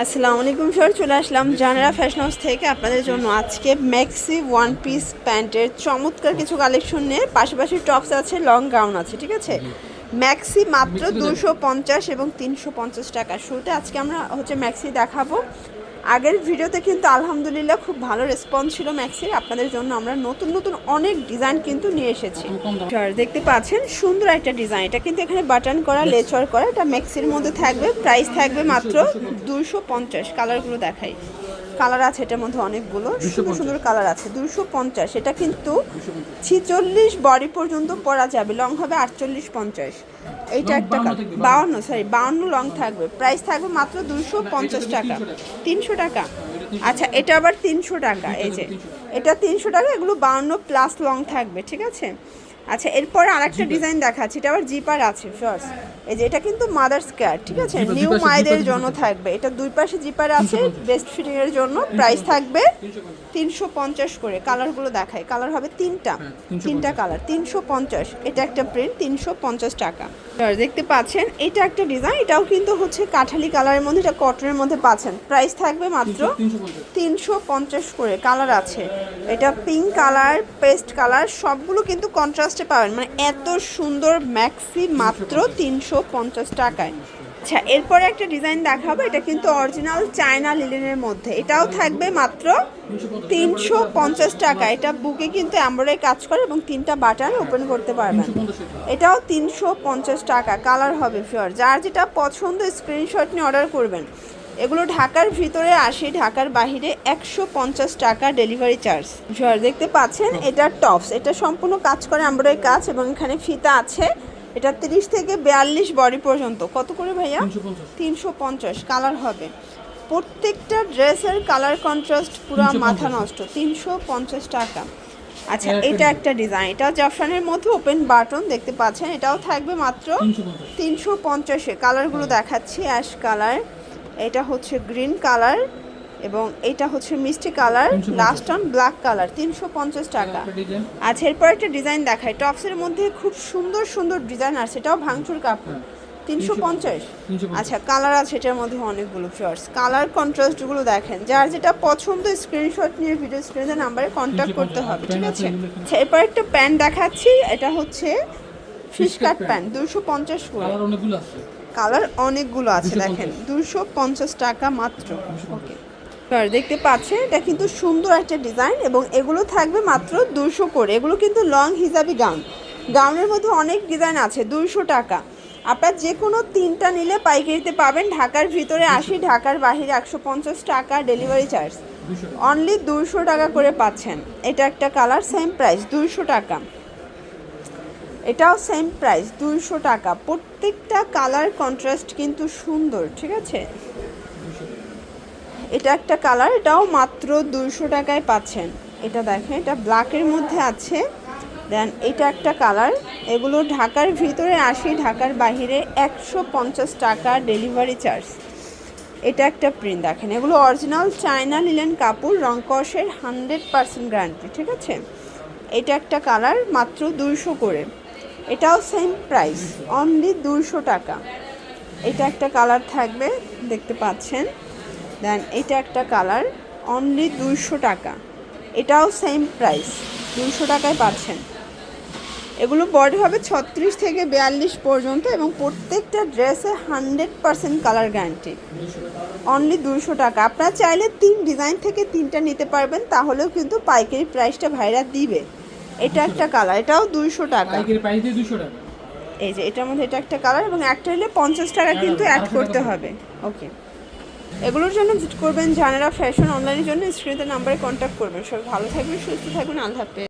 আসসালামু আলাইকুম স্যার, চলে আসলাম জানারা ফ্যাশন হাউস থেকে আপনাদের জন্য আজকে ম্যাক্সি ওয়ান পিস প্যান্টের চমৎকার কিছু কালেকশন নিয়ে পাশাপাশি টপস আছে, লং গাউন আছে। ঠিক আছে, ম্যাক্সি মাত্র 250 এবং 350 টাকা। শুরুতে আজকে আমরা ম্যাক্সি দেখাবো। আগের ভিডিওতে কিন্তু আলহামদুলিল্লাহ খুব ভালো রেসপন্স ছিল ম্যাক্সির। আপনাদের জন্য আমরা নতুন নতুন অনেক ডিজাইন কিন্তু নিয়ে এসেছি। দেখতে পাচ্ছেন সুন্দর একটা ডিজাইন, এটা কিন্তু এখানে বাটন করা, লেচওয়ার করা। এটা ম্যাক্সির মধ্যে থাকবে, প্রাইস থাকবে মাত্র 250। কালারগুলো দেখাই, কালার আছে এটার মধ্যে অনেকগুলো সুন্দর সুন্দর কালার আছে। 250, এটা কিন্তু 46 বডি পর্যন্ত পরা যাবে, লং হবে 48-50। এইটা একটা 52 লং থাকবে, প্রাইস থাকবে মাত্র 250 টাকা। 300 টাকা, আচ্ছা এটা আবার 300 টাকা। এই যে এটা 300 টাকা, এগুলো 52+ লং থাকবে। ঠিক আছে, আচ্ছা এরপরে আরেকটা ডিজাইন দেখাচ্ছি, এটা আবার জিপার আছে ফার্স্ট। এই যে এটা কিন্তু মাদার স্কার্ট, ঠিক আছে, নিউ মায়েদের জন্য থাকবে। এটা দুই পাশে জিপার আছে বেস্ট ফিটিং এর জন্য। প্রাইস থাকবে 350 করে। কালারগুলো দেখায়, কালার হবে তিনটা কালার, 350। এটা একটা প্রিন্ট, 350 টাকা। দেখতে পাচ্ছেন এটা একটা ডিজাইন, এটাও কিন্তু কাঠালি কালারের মধ্যে, এটা কটনের মধ্যে পাচ্ছেন। প্রাইস থাকবে মাত্র 350 করে। কালার আছে, এটা পিঙ্ক কালার, পেস্ট কালার, সবগুলো কিন্তু কন্ট্রাস্টে পাবেন। মানে এত সুন্দর ম্যাক্সি মাত্র 350 টাকায়। আচ্ছা এরপরে একটা ডিজাইন দেখাবো, এটা কিন্তু অরিজিনাল চায়না লিলেনের মধ্যে। এটাও থাকবে মাত্র 350 টাকা। এটা বুকে কিন্তু এমব্রয়ডারি কাজ করে এবং 3টা বাটন ওপেন করতে পারবেন। এটাও 350 টাকা। কালার হবে ফিওর, যার যেটা পছন্দ স্ক্রিনশট নিয়ে অর্ডার করবেন। এগুলো ঢাকার ভিতরে 80, ঢাকার বাহিরে 150 টাকা ডেলিভারি চার্জ। দেখতে পাচ্ছেন এটা টপস, এটা সম্পূর্ণ কাজ করে এমব্রয়ডারি কাজ এবং এখানে ফিতা আছে। এটা 30 থেকে 42 বডি পর্যন্ত। কত করে ভাইয়া? 350। কালার হবে, প্রত্যেকটা ড্রেসের কালার কন্ট্রাস্ট পুরো মাথা নষ্ট। 350 টাকা। আচ্ছা এটা একটা ডিজাইন, এটা জাফরানের মধ্যে ওপেন বাটন দেখতে পাচ্ছেন। এটাও থাকবে মাত্র 350-এ। কালারগুলো দেখাচ্ছি, অ্যাশ কালার, এটা গ্রিন কালার এবং এটা মিষ্টি colour, last on black colour. 350 টাকা। আচ্ছা এরপর একটা ডিজাইন দেখায়, টপসের মধ্যে খুব সুন্দর সুন্দর ডিজাইন আছে, এটাও ভাঙচুর কাপড়। 350। আচ্ছা কালার আছে এটার মধ্যে অনেকগুলো শর্টস। কালার কন্ট্রাস্টগুলো দেখেন, যার যেটা পছন্দ স্ক্রিনশট নিয়ে ভিডিও স্ক্রিনের নাম্বারে কন্ট্যাক্ট করতে হবে। ঠিক আছে, আচ্ছা এরপর একটা প্যান্ট দেখাচ্ছি, এটা ফিশ কাট প্যান্ট, 250 করে। কালার অনেকগুলো আছে দেখেন, 250 টাকা মাত্র। ওকে, দেখতে পাচ্ছেন এটা কিন্তু সুন্দর একটা ডিজাইন এবং এগুলো থাকবে মাত্র 200 করে। এগুলো কিন্তু লং হিজাবি গাউন, গাউনের মধ্যে অনেক ডিজাইন আছে। 200 টাকা। আপনার যে কোনো 3টা নিলে পাইকারিতে পাবেন। ঢাকার ভিতরে 80, ঢাকার বাহিরে 150 টাকা ডেলিভারি চার্জ। অনলি 200 টাকা করে পাচ্ছেন। এটা একটা কালার, সেম প্রাইস 200 টাকা। এটাও সেম প্রাইস 200 টাকা। প্রত্যেকটা কালার কন্ট্রাস্ট কিন্তু সুন্দর। ঠিক আছে, এটা একটা কালার, এটাও মাত্র 200 টাকায় পাচ্ছেন। এটা দেখেন, এটা ব্ল্যাকের মধ্যে আছে। দেন এটা একটা কালার, এগুলো ঢাকার ভিতরে 80, ঢাকার বাহিরে 150 টাকা ডেলিভারি চার্জ। এটা একটা প্রিন্ট দেখেন, এগুলো অরিজিনাল চায়না লিলেন কাপড়, রং কষের 100% গ্যারান্টি। ঠিক আছে, এটা একটা কালার, মাত্র 200 করে। এটাও সেম প্রাইস, অনলি 200 টাকা। এটা একটা কালার থাকবে দেখতে পাচ্ছেন। দেন এটা একটা কালার, অনলি 200 টাকা। এটাও সেম প্রাইস, 200 টাকায় পাচ্ছেন। এগুলো বডি হবে 36 থেকে 42 পর্যন্ত এবং প্রত্যেকটা ড্রেসে 100% কালার গ্যারান্টি। অনলি 200 টাকা। আপনারা চাইলে 3 ডিজাইন থেকে 3টা নিতে পারবেন, তাহলেও কিন্তু পাইকারি প্রাইসটা ভাইরা দিবে। এটা একটা কালার, এটাও 200 টাকা। এই যে এটার মধ্যে এটা একটা কালার এবং একটা নিলে 50 টাকা কিন্তু অ্যাড করতে হবে। ওকে, এগুলোর জন্য ভিজিট করবেন জানারা ফ্যাশন। অনলাইনের জন্য স্ক্রিনের নাম্বারে কন্ট্যাক্ট করবেন। সবাই ভালো থাকবেন, সুস্থ থাকবেন, আল্লাহ হাফেজ।